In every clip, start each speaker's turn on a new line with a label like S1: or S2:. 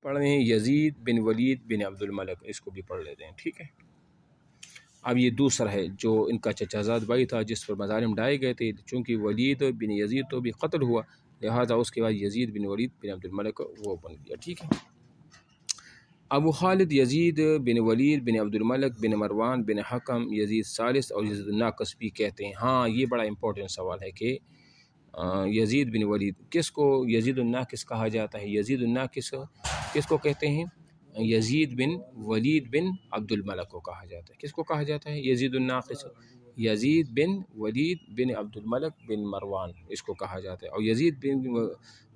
S1: پڑھ رہے ہیں یزید بن ولید بن عبد الملک، اس کو بھی پڑھ لیتے ہیں، ٹھیک ہے۔ اب یہ دوسرا ہے جو ان کا چچا زاد بھائی تھا جس پر مظالم ڈھائے گئے تھے، چونکہ ولید بن یزید تو بھی قتل ہوا، لہذا اس کے بعد یزید بن ولید بن عبد الملک وہ بن گیا، ٹھیک ہے۔ ابو خالد یزید بن ولید بن عبد الملک بن مروان بن حکم یزید ثالث اور یزید الناقص بھی کہتے ہیں۔ ہاں یہ بڑا امپورٹنٹ سوال ہے کہ یزید بن ولید کس کو یزید الناقص کہا جاتا ہے؟ یزید الناقص کس کو کہتے ہیں؟ یزید بن ولید بن عبد الملک کو کہا جاتا ہے۔ کس کو کہا جاتا ہے یزید الناقص؟ یزید بن ولید بن عبد الملک بن مروان، اس کو کہا جاتا ہے۔ اور یزید بن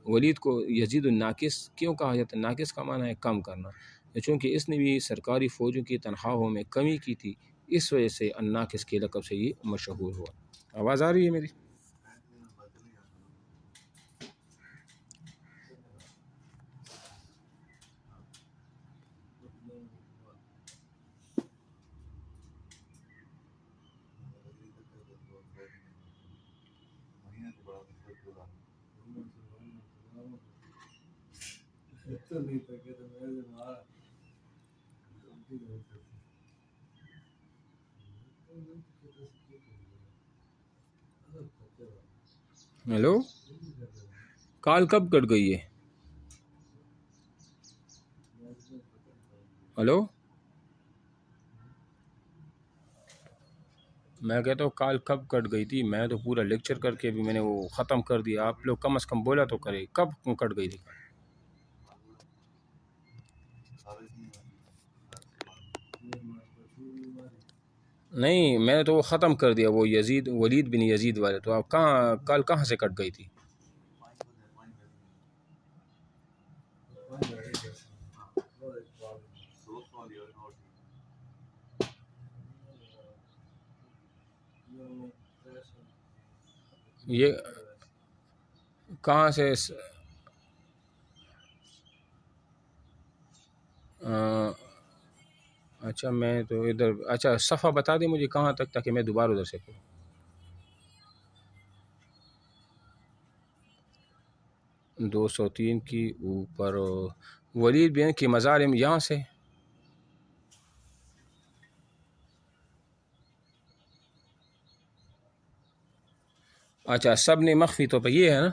S1: ولید کو یزید الناقص کیوں کہا جاتا ہے؟ ناقص کا معنی ہے کم کرنا، چونکہ اس نے بھی سرکاری فوجوں کی تنخواہوں میں کمی کی تھی، اس وجہ سے الناقص کے لقب سے یہ مشہور ہوا۔ آواز آ رہی ہے میری؟ ہیلو، کال کب کٹ گئی ہے؟ ہلو، میں کہتا ہوں کال کب کٹ گئی تھی؟ میں تو پورا لیکچر کر کے بھی میں نے وہ ختم کر دیا، آپ لوگ کم از کم بولا تو کرے، کب کٹ گئی تھی؟ نہیں میں نے تو وہ ختم کر دیا، وہ یزید ولید بن یزید والے، تو آپ کال کہاں سے کٹ گئی تھی؟ یہ کہاں سے اچھا میں تو ادھر، اچھا صفحہ بتا دیں مجھے کہاں تک تاکہ میں دوبارہ ادھر سے پڑھوں۔ 203 کی اوپر ولید بن کی مظالم یہاں سے، اچھا سب نے مخفی تو پہ یہ ہے نا،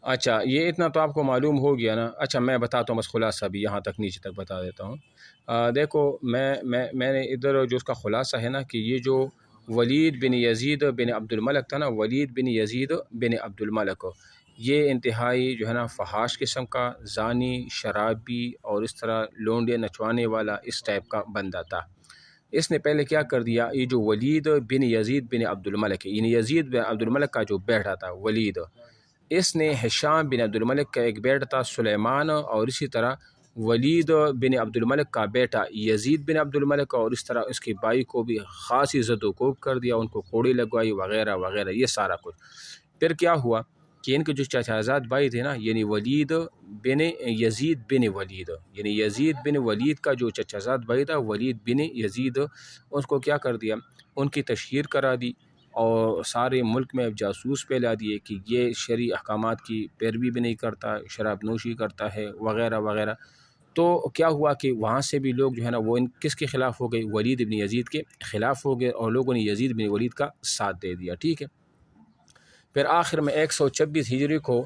S1: اچھا یہ اتنا تو آپ کو معلوم ہو گیا نا۔ اچھا میں بتاتا ہوں بس خلاصہ بھی یہاں تک نیچے تک بتا دیتا ہوں۔ دیکھو میں نے ادھر جو اس کا خلاصہ ہے نا کہ یہ جو ولید بن یزید بن عبد الملک تھا نا، ولید بن یزید بن عبد الملک، یہ انتہائی جو ہے نا فحاش قسم کا، زانی، شرابی اور اس طرح لونڈے نچوانے والا اس ٹائپ کا بندہ تھا۔ اس نے پہلے کیا کر دیا، یہ جو ولید بن یزید بن عبد الملک ہے، یعنی یزید بن عبد الملک کا جو بیٹا تھا ولید، اس نے ہشام بن عبد الملک کا ایک بیٹا تھا سلیمان، اور اسی طرح ولید بن عبد الملک کا بیٹا یزید بن عبد الملک، اور اس طرح اس کے بھائی کو بھی خاصی زد و کوب کر دیا، ان کو کوڑی لگوائی وغیرہ وغیرہ، یہ سارا کچھ۔ پھر کیا ہوا کہ ان کے جو چچا زاد بھائی تھے نا، یعنی ولید بن یزید بن ولید، یعنی یزید بن ولید کا جو چچا زاد بھائی تھا ولید بن یزید، اس کو کیا کر دیا، ان کی تشہیر کرا دی، اور سارے ملک میں جاسوس پھیلا دیے کہ یہ شرعی احکامات کی پیروی بھی نہیں کرتا، شراب نوشی کرتا ہے وغیرہ وغیرہ۔ تو کیا ہوا کہ وہاں سے بھی لوگ جو ہے نا وہ ان کس کے خلاف ہو گئے، ولید بن یزید کے خلاف ہو گئے، اور لوگوں نے یزید بن ولید کا ساتھ دے دیا، ٹھیک ہے۔ پھر آخر میں 126 ہجری کو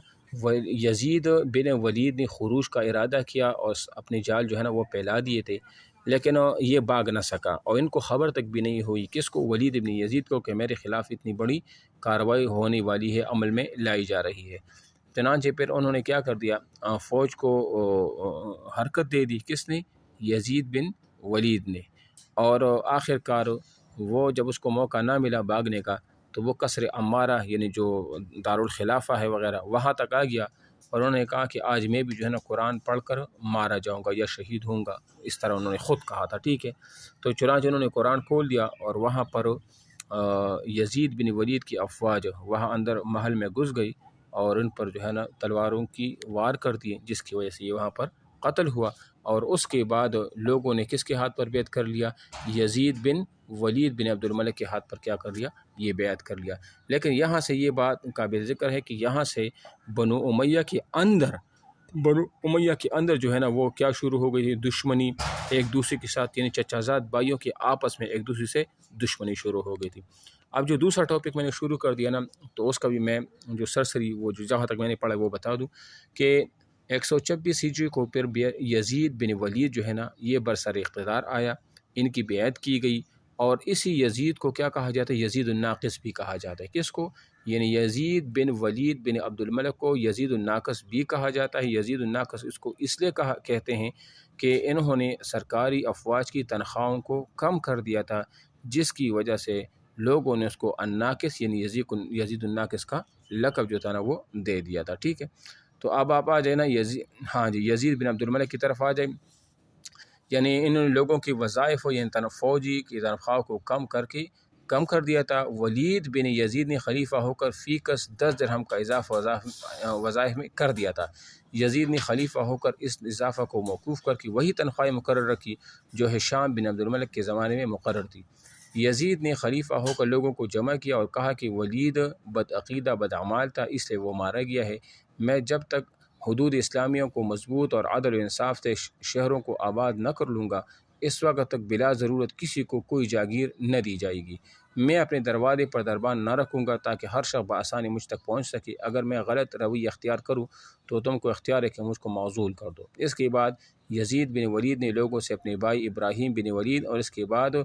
S1: یزید بن ولید نے خروج کا ارادہ کیا اور اپنے جال جو ہے نا وہ پھیلا دیے تھے، لیکن یہ بھاگ نہ سکا، اور ان کو خبر تک بھی نہیں ہوئی، کس کو، ولید بن یزید کو، کہ میرے خلاف اتنی بڑی کارروائی ہونے والی ہے، عمل میں لائی جا رہی ہے۔ چنانچہ پھر انہوں نے کیا کر دیا، فوج کو حرکت دے دی، کس نے، یزید بن ولید نے، اور آخر کار وہ جب اس کو موقع نہ ملا بھاگنے کا تو وہ قصر عمارہ یعنی جو دارالخلافہ ہے وغیرہ وہاں تک آ گیا، اور انہوں نے کہا کہ آج میں بھی جو ہے نا قرآن پڑھ کر مارا جاؤں گا یا شہید ہوں گا، اس طرح انہوں نے خود کہا تھا، ٹھیک ہے۔ تو چنانچہ انہوں نے قرآن کھول دیا، اور وہاں پر یزید بن ولید کی افواج وہاں اندر محل میں گھس گئی، اور ان پر جو ہے نا تلواروں کی وار کر دیے، جس کی وجہ سے یہ وہاں پر قتل ہوا۔ اور اس کے بعد لوگوں نے کس کے ہاتھ پر بیعت کر لیا، یزید بن ولید بن عبد الملک کے ہاتھ پر کیا کر لیا، یہ بیعت کر لیا۔ لیکن یہاں سے یہ بات قابل ذکر ہے کہ یہاں سے بنو امیہ کے اندر بنو امیہ کے اندر جو ہے نا وہ کیا شروع ہو گئی تھی، دشمنی ایک دوسرے کے ساتھ، یعنی چچا زاد بھائیوں کے آپس میں ایک دوسرے سے دشمنی شروع ہو گئی تھی۔ اب جو دوسرا ٹاپک میں نے شروع کر دیا نا، تو اس کا بھی میں جو سرسری وہ جو جہاں تک میں نے پڑھا وہ بتا دوں کہ 126 ہجری کو پھر یزید بن ولید جو ہے نا یہ برسر اقتدار آیا، ان کی بیعت کی گئی، اور اسی یزید کو کیا کہا جاتا ہے، یزید الناقص بھی کہا جاتا ہے۔ کس کو؟ یعنی یزید بن ولید بن عبد الملک کو یزید الناقص بھی کہا جاتا ہے۔ یزید الناقص اس کو اس لیے کہتے ہیں کہ انہوں نے سرکاری افواج کی تنخواہوں کو کم کر دیا تھا، جس کی وجہ سے لوگوں نے اس کو الناقص یعنی یزید الناقص کا لقب جو تھا نا وہ دے دیا تھا۔ ٹھیک ہے، تو اب آپ آ جائیں نا یزید بن عبد الملک کی طرف آ جائیں۔ یعنی ان لوگوں کی وظائف یعنی فوجی کی تنخواہ کو کم کر دیا تھا۔ ولید بن یزید نے خلیفہ ہو کر فی کس 10 درہم کا اضافہ وظائف میں کر دیا تھا۔ یزید نے خلیفہ ہو کر اس اضافہ کو موقوف کر کے وہی تنخواہ مقرر رکھی جو ہشام بن عبد الملک کے زمانے میں مقرر تھی۔ یزید نے خلیفہ ہو کر لوگوں کو جمع کیا اور کہا کہ ولید بدعقیدہ بدعمال تھا، اس لیے وہ مارا گیا ہے۔ میں جب تک حدود اسلامیہ کو مضبوط اور عدل و انصاف سے شہروں کو آباد نہ کر لوں گا، اس وقت تک بلا ضرورت کسی کو کوئی جاگیر نہ دی جائے گی۔ میں اپنے دروازے پر دربان نہ رکھوں گا تاکہ ہر شخص بآسانی مجھ تک پہنچ سکے۔ اگر میں غلط رویہ اختیار کروں تو تم کو اختیار ہے کہ مجھ کو معزول کر دو۔ اس کے بعد یزید بن ولید نے لوگوں سے اپنے بھائی ابراہیم بن ولید اور اس کے بعد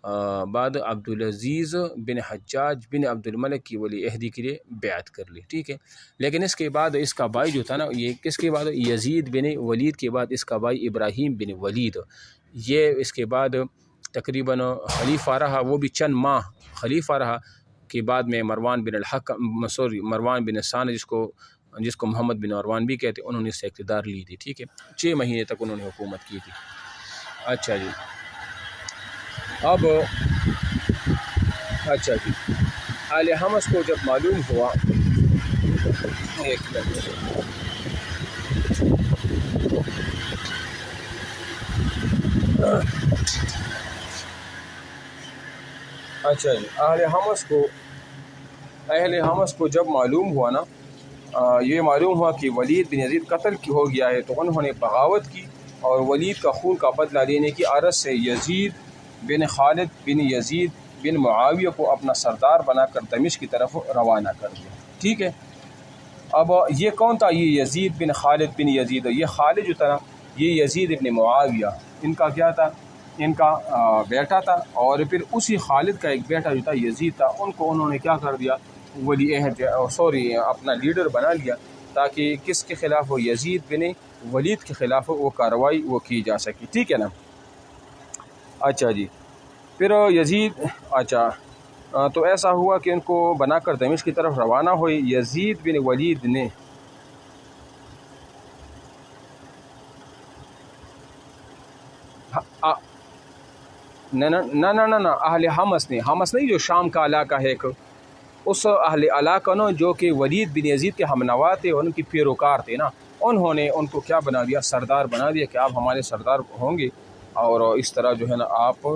S1: عبدالعزیز بن حجاج بن عبد الملک کی ولی عہدی کے لیے بیعت کر لی۔ ٹھیک ہے، لیکن اس کے بعد اس کا بھائی جو تھا نا، یہ کس کے بعد، یزید بن ولید کے بعد اس کا بھائی ابراہیم بن ولید، یہ اس کے بعد تقریباً خلیفہ رہا، وہ بھی چند ماہ خلیفہ رہا۔ کے بعد میں مروان بن ثانیہ جس کو محمد بن مروان بھی کہتے، انہوں نے اس سے اقتدار لی تھی۔ ٹھیک ہے، 6 مہینے تک انہوں نے حکومت کی تھی۔ اچھا جی، اب اچھا جی، اہل حمص کو جب معلوم ہوا، ایک منٹ، اچھا جی، اہل حمص کو جب معلوم ہوا نا، یہ معلوم ہوا کہ ولید بن یزید قتل ہو گیا ہے، تو انہوں نے بغاوت کی اور ولید کا خون کا بدلہ لینے کی عرض سے یزید بن خالد بن یزید بن معاویہ کو اپنا سردار بنا کر دمشق کی طرف روانہ کر دیا۔ ٹھیک ہے، اب یہ کون تھا؟ یہ یزید بن خالد بن یزید، یہ خالد جو تھا یہ یزید بن معاویہ ان کا کیا تھا، ان کا بیٹا تھا، اور پھر اسی خالد کا ایک بیٹا جو تھا یزید تھا، ان کو انہوں نے کیا کر دیا، ولی عہد اپنا لیڈر بنا لیا، تاکہ کس کے خلاف وہ یزید بن ولید کے خلاف وہ کارروائی وہ کی جا سکی۔ ٹھیک ہے نا۔ اچھا جی، پھر یزید تو ایسا ہوا کہ ان کو بنا کر دمشق کی طرف روانہ ہوئی۔ یزید بن ولید نے نہ اہل حمص نے، حمص نہیں جو شام کا علاقہ ہے، اس اہل علاقہ نا جو کہ ولید بن یزید کے ہمنوا تھے، ان کی پیروکار تھے نا، انہوں نے ان کو کیا بنا دیا، سردار بنا دیا کہ آپ ہمارے سردار ہوں گے، اور اس طرح جو ہے نا آپ